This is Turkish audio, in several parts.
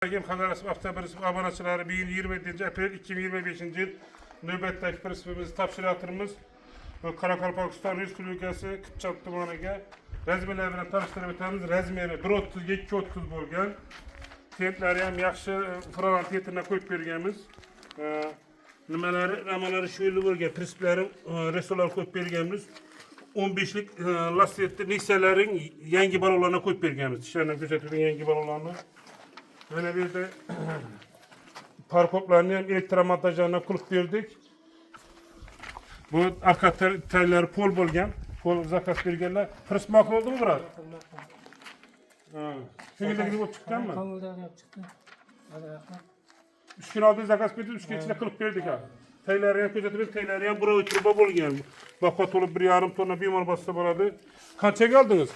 Hazırlık hafta birisi abonaçıları 27. April 2025 yıl nöbetdeki prinsipimiz tapşıratırımız Karakalpakstan Respublikası Kıpçak Tumaniga rezmiler bilen tanıştırıp ötemiz rezmiyeli 1.30-2.30 bo'lgan tentleri ham yaxshi fırlan tentine koyup bergenimiz nimalari şöyle bo'lgan prinsiplari restolar koyup bergenimiz 15'lik lastikli Nexa'ların yangi balonlarına koyup bergenimiz dışarıdan gözetildiğin yangi balonlarını. Böyle bir de parkoplarını hem elektromontajlarına kılıp verdik. Bu arka telleri pol bo'lgan, pol zakaz berganlar. First makul oldu mu biraz? Şöyle gibi çıkan mı? Çıktı. 3 gün aldığı zakaz verdik, 3 gün içinde kılıp verdik ha. Telleri hem gözetip telleri hem buraya uçuruba bo'lgan. Bakat olup 1,5 tonna bir mal bassa boladı. Kançaga aldınız?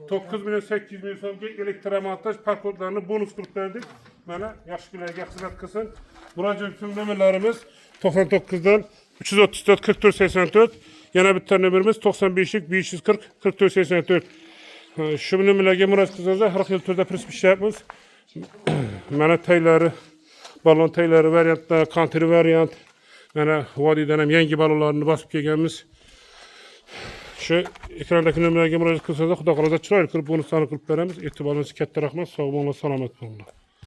9.800 milyon so'mga elektromontaj parkotlarını bonus qilib berdik. Mana yaxshilarga xizmat qilsin. Murojaat uchun nomerlarimiz 99dan 334 44 84. Yana bitta nomerimiz 95lik 540 44 84. Shu nomerlarga murojaat qilsangiz har xil turda prinsip ishlayapmiz. Mana taylari, balon taylari variantda, country variant. Mana vodiydan ham yangi balonlarni bosib kelganmiz. Şu ekrandaki nömrəyə müraciət qılsanız, xudo xolasa chiroyli qilib bonuslarni qilib beramiz. E'tiborunuz katta rahmat. Sog' bo'linglar, salomat bo'linglar.